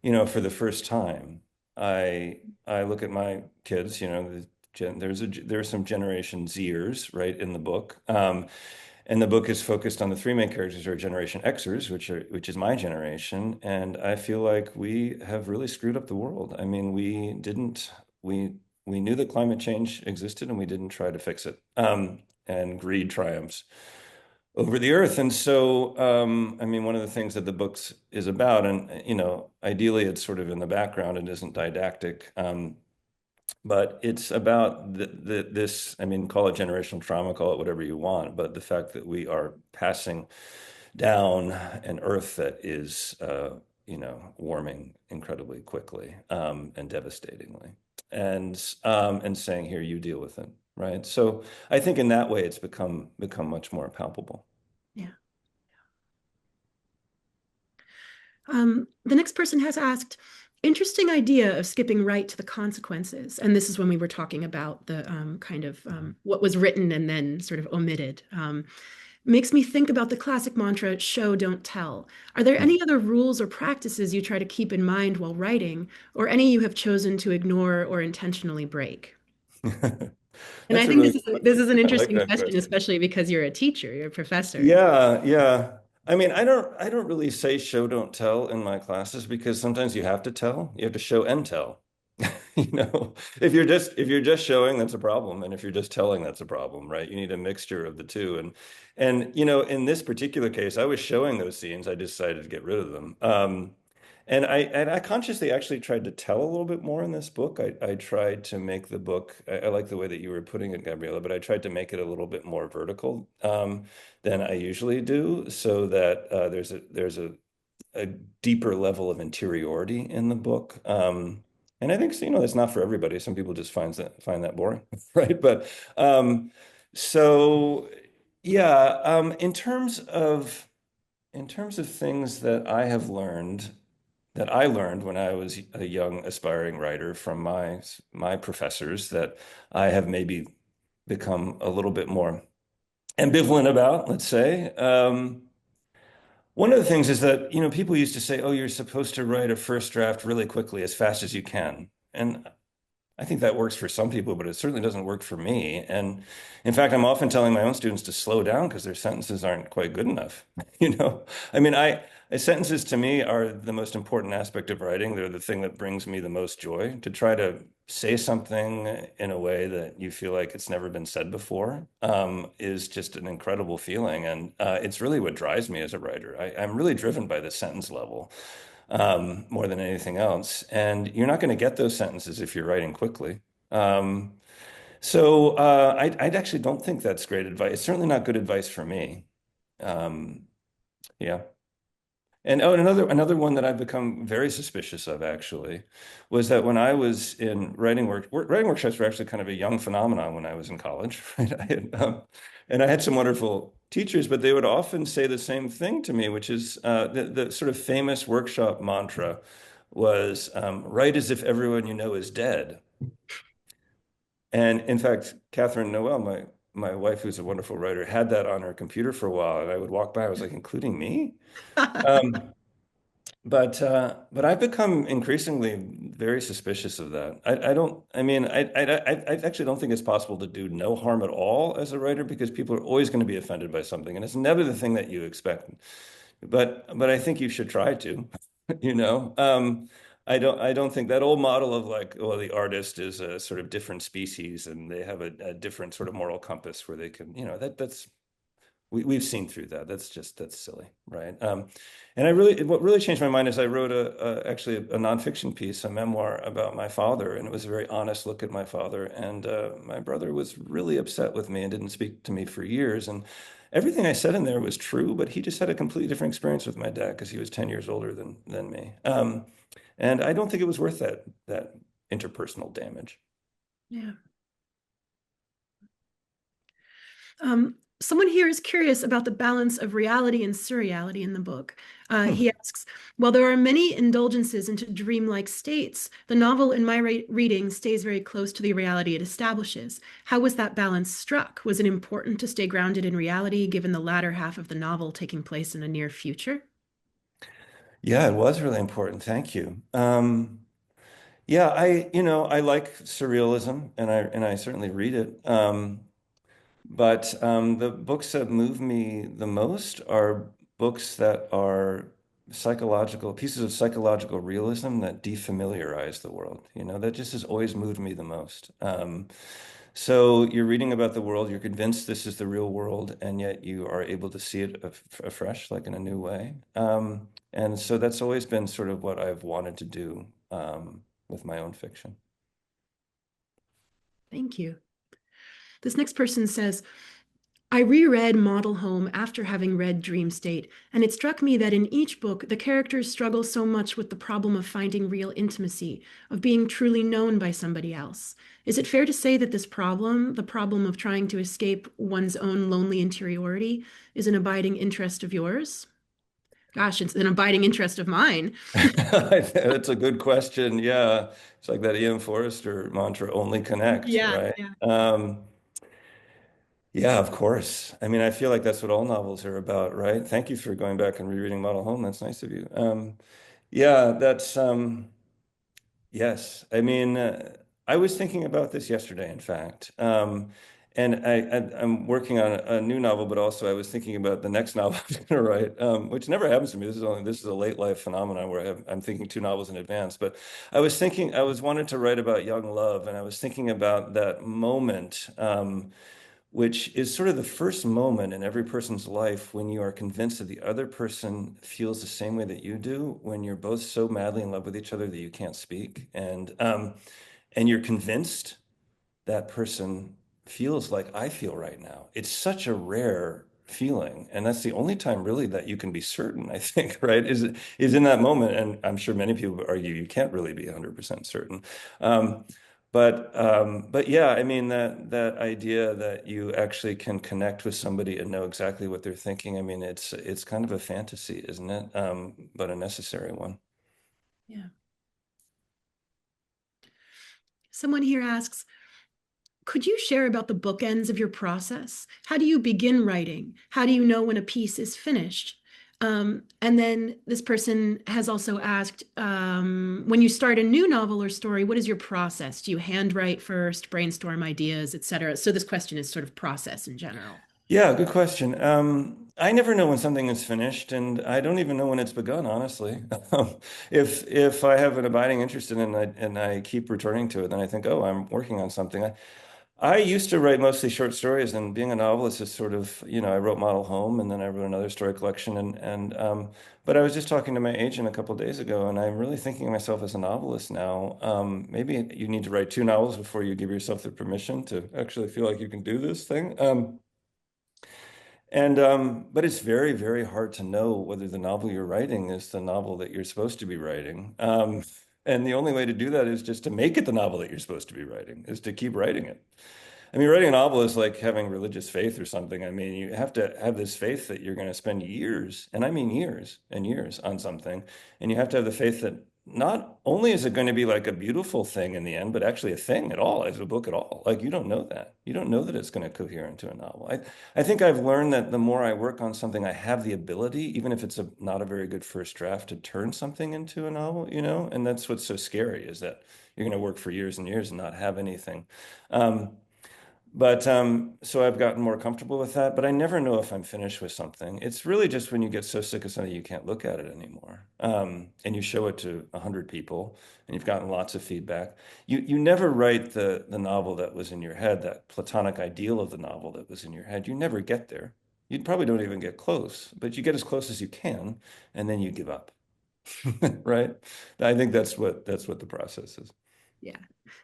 For the first time, I look at my kids, there's some Generation Zers, right, in the book. And the book is focused on the three main characters who are Generation Xers, which is my generation, and I feel like we have really screwed up the world. I mean, we knew that climate change existed, and we didn't try to fix it. And greed triumphs over the earth. And so, I mean, one of the things that the book is about, and ideally, it's sort of in the background. It isn't didactic. But it's about this, I mean, call it generational trauma, call it whatever you want, but the fact that we are passing down an earth that is, warming incredibly quickly, and devastatingly, and saying, here, you deal with it, right? So I think in that way, it's become much more palpable. Yeah. The next person has asked, interesting idea of skipping right to the consequences. And this is when we were talking about the kind of what was written and then sort of omitted. Makes me think about the classic mantra, show, don't tell. Are there any other rules or practices you try to keep in mind while writing, or any you have chosen to ignore or intentionally break? And I That's a think really this is good this is question. an I like interesting that question, question. especially because you're a teacher, you're a professor. Yeah, yeah. I mean, I don't really say show don't tell in my classes because sometimes you have to tell. You have to show and tell. If you're just showing, that's a problem. And if you're just telling, that's a problem, right? You need a mixture of the two. And in this particular case, I was showing those scenes. I decided to get rid of them. And I consciously actually tried to tell a little bit more in this book. I tried to make the book, I like the way that you were putting it, Gabriella, but I tried to make it a little bit more vertical, than I usually do, so that there's a deeper level of interiority in the book. And I think, that's not for everybody. Some people just find that boring, right? But so yeah, in terms of things that I learned when I was a young aspiring writer from my professors, that I have maybe become a little bit more ambivalent about, let's say. One of the things is that, people used to say, oh, you're supposed to write a first draft really quickly, as fast as you can. And I think that works for some people, but it certainly doesn't work for me. And in fact, I'm often telling my own students to slow down because their sentences aren't quite good enough. You know, I mean, sentences to me are the most important aspect of writing. They're the thing that brings me the most joy. To try to say something in a way that you feel like it's never been said before, is just an incredible feeling. And it's really what drives me as a writer. I'm really driven by the sentence level, more than anything else. And you're not going to get those sentences if you're writing quickly. I actually don't think that's great advice. It's certainly not good advice for me. Um, yeah. And oh, and another one that I've become very suspicious of actually was that when I was in writing workshops were actually kind of a young phenomenon when I was in college, right? And I had some wonderful teachers, but they would often say the same thing to me, which is the sort of famous workshop mantra was write as if everyone you know is dead. And in fact, Catherine Noel, my wife, who's a wonderful writer, had that on her computer for a while, and I would walk by, I was like, including me? Um, but I've become increasingly very suspicious of that. I don't. I mean, I actually don't think it's possible to do no harm at all as a writer because people are always going to be offended by something, and it's never the thing that you expect. But I think you should try to, you know. I don't think that old model of like, well, the artist is a sort of different species and they have a different sort of moral compass where they can, that's we've seen through that. That's silly, right? And what really changed my mind is I wrote actually a nonfiction piece, a memoir about my father, and it was a very honest look at my father. And my brother was really upset with me and didn't speak to me for years. And everything I said in there was true, but he just had a completely different experience with my dad because he was 10 years older than me. And I don't think it was worth that interpersonal damage. Yeah. Someone here is curious about the balance of reality and surreality in the book. Hmm. He asks, while there are many indulgences into dreamlike states, the novel in my reading stays very close to the reality it establishes. How was that balance struck? Was it important to stay grounded in reality, given the latter half of the novel taking place in a near future? Yeah, it was really important. Thank you. Yeah, I like surrealism, and I certainly read it. But the books that move me the most are books that are psychological pieces of psychological realism that defamiliarize the world. That just has always moved me the most. So you're reading about the world, you're convinced this is the real world, and yet you are able to see it afresh, like in a new way. And so that's always been sort of what I've wanted to do, with my own fiction. Thank you. This next person says, I reread Model Home after having read Dream State, and it struck me that in each book, the characters struggle so much with the problem of finding real intimacy, of being truly known by somebody else. Is it fair to say that this problem, the problem of trying to escape one's own lonely interiority, is an abiding interest of yours? Gosh, it's an abiding interest of mine. That's a good question. Yeah. It's like that Ian Forrester mantra, only connect, Yeah, right? yeah. Yeah, of course. I mean, I feel like that's what all novels are about, right? Thank you for going back and rereading Model Home. That's nice of you. Yeah, yes. I mean, I was thinking about this yesterday, in fact. And I'm working on a new novel, but also I was thinking about the next novel I was going to write, which never happens to me. This is a late life phenomenon where I'm thinking two novels in advance. But I was wanting to write about young love, and I was thinking about that moment, which is sort of the first moment in every person's life when you are convinced that the other person feels the same way that you do, when you're both so madly in love with each other that you can't speak, and you're convinced that person feels like I feel right now. It's such a rare feeling, and that's the only time really that you can be certain, I think, right? Is in that moment, and I'm sure many people would argue you can't really be 100% certain. Um, but yeah, I mean that idea that you actually can connect with somebody and know exactly what they're thinking. I mean, it's kind of a fantasy, isn't it? But a necessary one. Yeah. Someone here asks, Could you share about the bookends of your process? How do you begin writing? How do you know when a piece is finished? And then this person has also asked, when you start a new novel or story, what is your process? Do you handwrite first, brainstorm ideas, etc.? So this question is sort of process in general. Yeah, good question. I never know when something is finished, and I don't even know when it's begun, honestly. If I have an abiding interest in it and I keep returning to it, then I think, oh, I'm working on something. I used to write mostly short stories, and being a novelist is sort of, I wrote Model Home, and then I wrote another story collection, but I was just talking to my agent a couple of days ago, and I'm really thinking of myself as a novelist now. Maybe you need to write two novels before you give yourself the permission to actually feel like you can do this thing. But it's very, very hard to know whether the novel you're writing is the novel that you're supposed to be writing. And the only way to do that is just to make it the novel that you're supposed to be writing, is to keep writing it. I mean, writing a novel is like having religious faith or something. I mean, you have to have this faith that you're going to spend years, and I mean years and years on something. And you have to have the faith that not only is it going to be like a beautiful thing in the end, but actually a thing at all, as a book at all. Like you don't know that. You don't know that it's going to cohere into a novel. I think I've learned that the more I work on something, I have the ability, even if it's not a very good first draft, to turn something into a novel, And that's what's so scary is that you're going to work for years and years and not have anything. Um, but so I've gotten more comfortable with that, but I never know if I'm finished with something. It's really just when you get so sick of something you can't look at it anymore. And you show it to 100 people and you've gotten lots of feedback. You never write the novel that was in your head, that platonic ideal of the novel that was in your head. You never get there. You probably don't even get close, but you get as close as you can, and then you give up. Right? I think that's what the process is. Yeah.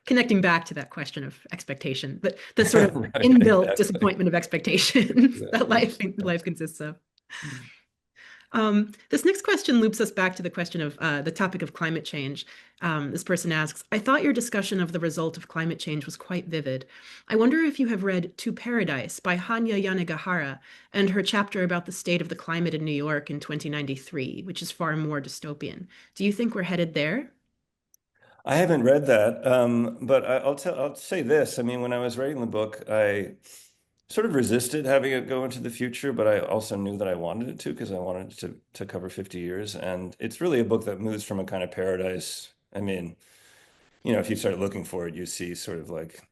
Connecting back to that question of expectation, but the sort of Right, inbuilt exactly. disappointment of expectations that Exactly. life consists of. This next question loops us back to the question of the topic of climate change. This person asks, I thought your discussion of the result of climate change was quite vivid. I wonder if you have read To Paradise by Hanya Yanagihara and her chapter about the state of the climate in New York in 2093, which is far more dystopian. Do you think we're headed there? I haven't read that, but I'll say this. I mean, when I was writing the book, I sort of resisted having it go into the future, but I also knew that I wanted it to because I wanted it to cover 50 years. And it's really a book that moves from a kind of paradise. I mean, if you start looking for it, you see sort of like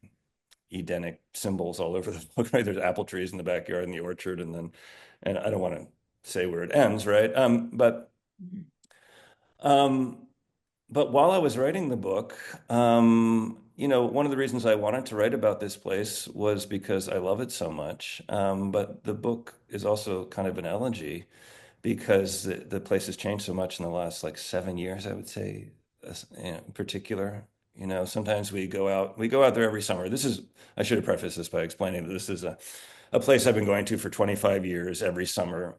Edenic symbols all over the book, right? There's apple trees in the backyard in the orchard, and I don't want to say where it ends, right? Um, But while I was writing the book, one of the reasons I wanted to write about this place was because I love it so much. But the book is also kind of an elegy because the place has changed so much in the last like 7 years, I would say, in particular. Sometimes we go out there every summer. I should have prefaced this by explaining that this is a place I've been going to for 25 years every summer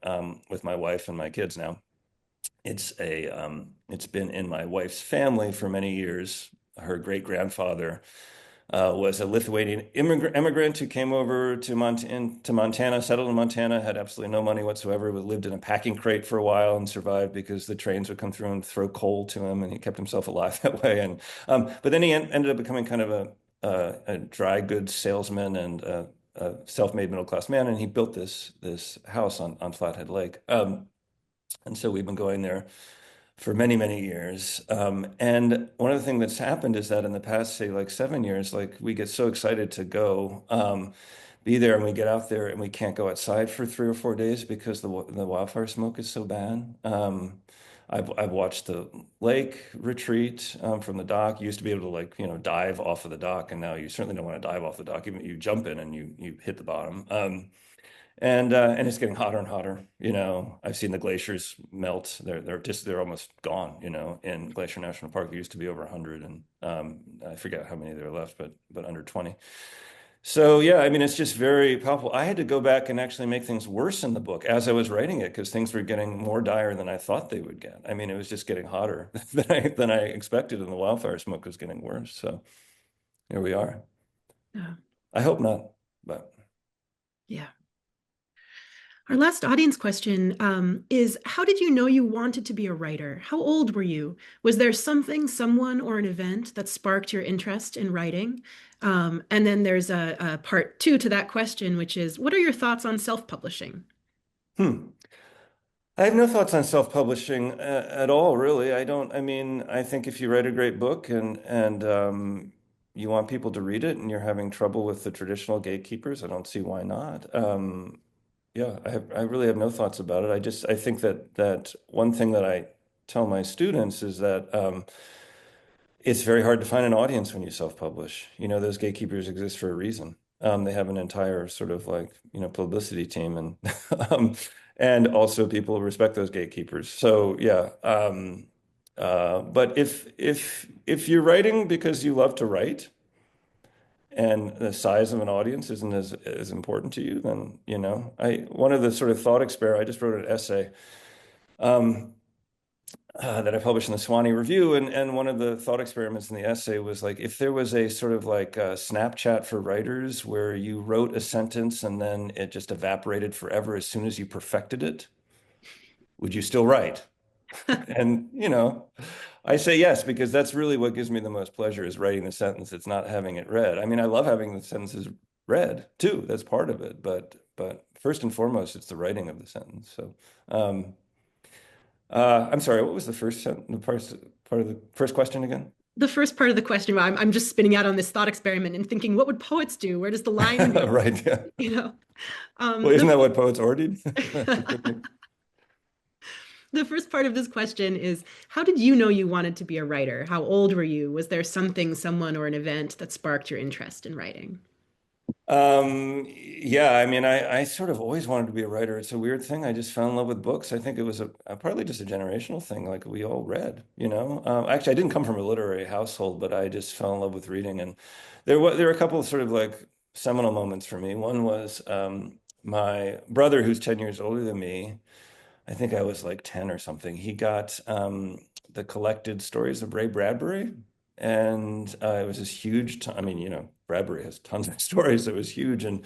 with my wife and my kids now. It's been in my wife's family for many years. Her great grandfather was a Lithuanian immigrant who came over to Montana, settled in Montana, had absolutely no money whatsoever, but lived in a packing crate for a while and survived because the trains would come through and throw coal to him, and he kept himself alive that way. But then he ended up becoming kind of a dry goods salesman and a self-made middle class man, and he built this house on Flathead Lake. And so we've been going there for many, many years. And one of the things that's happened is that in the past, say, like 7 years, like we get so excited to go be there, and we get out there and we can't go outside for 3 or 4 days because the wildfire smoke is so bad. I've watched the lake retreat from the dock. You used to be able to dive off of the dock, and now you certainly don't want to dive off the dock. Even you jump in and you hit the bottom. And it's getting hotter and hotter. I've seen the glaciers melt. They're almost gone. In Glacier National Park, there used to be over 100, and I forget how many there are left, but under 20. So yeah, I mean, it's just very palpable. I had to go back and actually make things worse in the book as I was writing it because things were getting more dire than I thought they would get. I mean, it was just getting hotter than I expected, and the wildfire smoke was getting worse. So here we are. Yeah. I hope not, but. Yeah. Our last audience question is, how did you know you wanted to be a writer? How old were you? Was there something, someone, or an event that sparked your interest in writing? And then there's a part two to that question, which is, what are your thoughts on self-publishing? Hmm. I have no thoughts on self-publishing at all, really. I mean, I think if you write a great book and you want people to read it and you're having trouble with the traditional gatekeepers, I don't see why not. Yeah, I really have no thoughts about it. I think that one thing that I tell my students is that it's very hard to find an audience when you self-publish. You know, those gatekeepers exist for a reason. They have an entire sort of like, publicity team um, and also people respect those gatekeepers. So yeah. But if you're writing because you love to write and the size of an audience isn't as important to you, then, one of the sort of thought experiment, I just wrote an essay. Um, that I published in the Swanee Review. And one of the thought experiments in the essay was like, if there was a sort of like a Snapchat for writers where you wrote a sentence and then it just evaporated forever as soon as you perfected it, would you still write? And, I say yes, because that's really what gives me the most pleasure is writing the sentence. It's not having it read. I mean, I love having the sentences read too. That's part of it. But first and foremost, it's the writing of the sentence. So, I'm sorry, what was the part of the first question again? The first part of the question, I'm just spinning out on this thought experiment and thinking, what would poets do? Where does the line go? Right, yeah. You know, Well, isn't the that what poets already do? the first part of this question is, how did you know you wanted to be a writer? How old were you? Was there something, someone, or an event that sparked your interest in writing? Yeah, I mean, I sort of always wanted to be a writer. It's a weird thing. I just fell in love with books. I think it was partly just a generational thing. Like we all read, you know. Actually, I didn't come from a literary household, but I just fell in love with reading. And there were a couple of sort of like seminal moments for me. One was my brother, who's 10 years older than me. I think I was like 10 or something. He got the collected stories of Ray Bradbury. And it was this huge, I mean, Bradbury has tons of stories. It was huge. And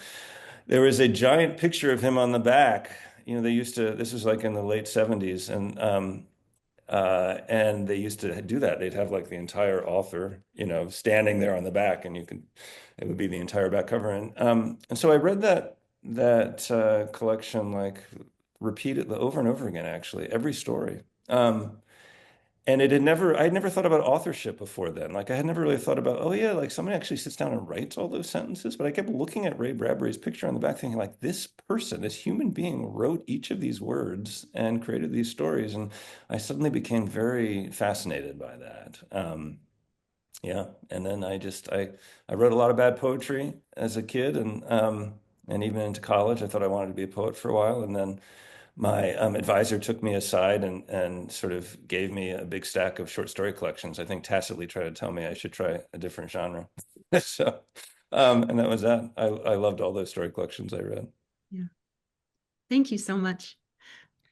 there was a giant picture of him on the back. This was like in the late 70s. And they used to do that. They'd have like the entire author, standing there on the back, and it would be the entire back cover. And so I read that collection like repeatedly over and over again, actually, every story. And I had never thought about authorship before then. Like I had never really thought about, oh yeah, like somebody actually sits down and writes all those sentences. But I kept looking at Ray Bradbury's picture on the back, thinking like this person, this human being wrote each of these words and created these stories. And I suddenly became very fascinated by that. Yeah. And then I wrote a lot of bad poetry as a kid and even into college. I thought I wanted to be a poet for a while. And then my advisor took me aside and sort of gave me a big stack of short story collections. I think tacitly tried to tell me I should try a different genre. So, and that was that. I loved all those story collections I read. Yeah. Thank you so much.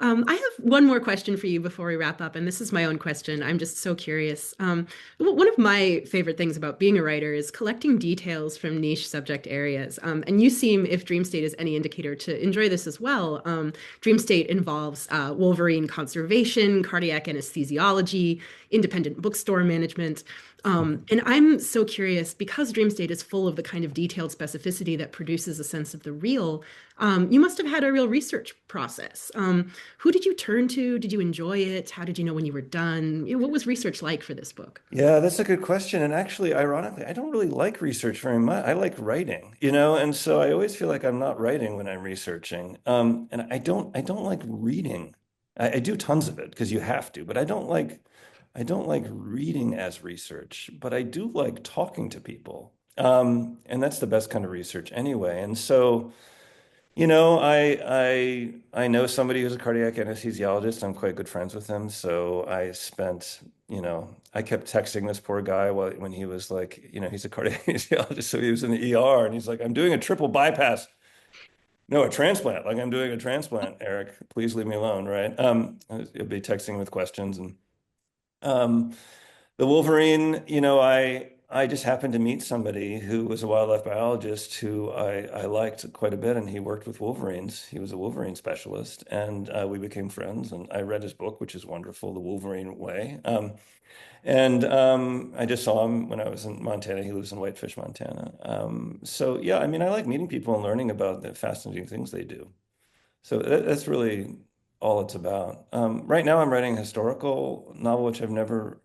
I have one more question for you before we wrap up, and this is my own question. I'm just so curious. One of my favorite things about being a writer is collecting details from niche subject areas. And you seem, if Dream State is any indicator, to enjoy this as well. Dream State involves Wolverine conservation, cardiac anesthesiology, independent bookstore management. And I'm so curious because Dream State is full of the kind of detailed specificity that produces a sense of the real. You must have had a real research process. Who did you turn to? Did you enjoy it? How did you know when you were done? What was research like for this book? Yeah, that's a good question. And actually, ironically, I don't really like research very much. I like writing, and so I always feel like I'm not writing when I'm researching. And I don't like reading. I do tons of it because you have to, but I don't like reading as research, but I do like talking to people. And that's the best kind of research anyway. And so, I know somebody who's a cardiac anesthesiologist. I'm quite good friends with him. So I kept texting this poor guy when he was like, he's a cardiac anesthesiologist. So he was in the ER and he's like, I'm doing a triple bypass. No, a transplant. Like I'm doing a transplant, Eric. Please leave me alone, right? You'll be texting with questions and um, the Wolverine, I just happened to meet somebody who was a wildlife biologist who I liked quite a bit, and he worked with wolverines. He was a wolverine specialist, and we became friends. And I read his book, which is wonderful, The Wolverine Way. I just saw him when I was in Montana. He lives in Whitefish, Montana. So yeah, I mean, I like meeting people and learning about the fascinating things they do. So that's really all it's about. Right now, I'm writing a historical novel, which I've never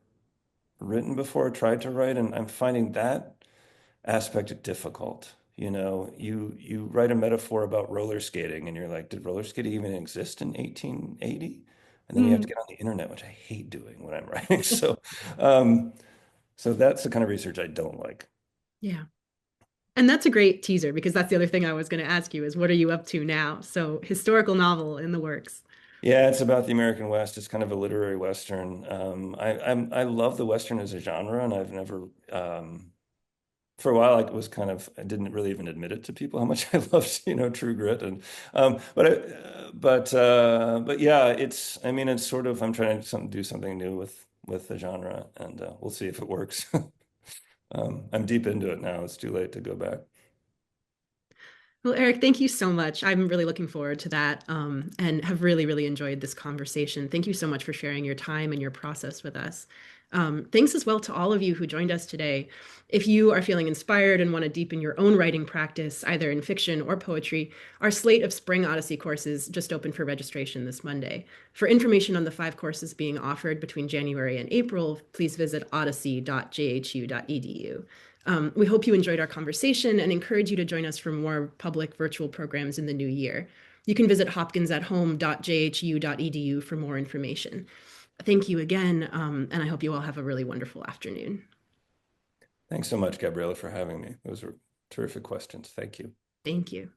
written before, tried to write, and I'm finding that aspect difficult. You know, you write a metaphor about roller skating, and you're like, did roller skating even exist in 1880? And then you have to Mm, get on the internet, which I hate doing when I'm writing. Um, so that's the kind of research I don't like. yeah. And that's a great teaser because that's the other thing I was going to ask you is what are you up to now? So, historical novel in the works. Yeah, it's about the American West. It's kind of a literary Western. I love the Western as a genre, and I've never for a while I didn't really even admit it to people how much I loved, True Grit and but yeah, it's sort of I'm trying to do something new with the genre, and we'll see if it works. I'm deep into it now. It's too late to go back. Well, Eric, thank you so much. I'm really looking forward to that and have really, really enjoyed this conversation. Thank you so much for sharing your time and your process with us. Thanks as well to all of you who joined us today. If you are feeling inspired and want to deepen your own writing practice, either in fiction or poetry, our slate of Spring Odyssey courses just opened for registration this Monday. For information on the 5 courses being offered between January and April, please visit odyssey.jhu.edu. We hope you enjoyed our conversation and encourage you to join us for more public virtual programs in the new year. You can visit hopkinsathome.jhu.edu for more information. Thank you again, and I hope you all have a really wonderful afternoon. Thanks so much, Gabriella, for having me. Those were terrific questions. Thank you. Thank you.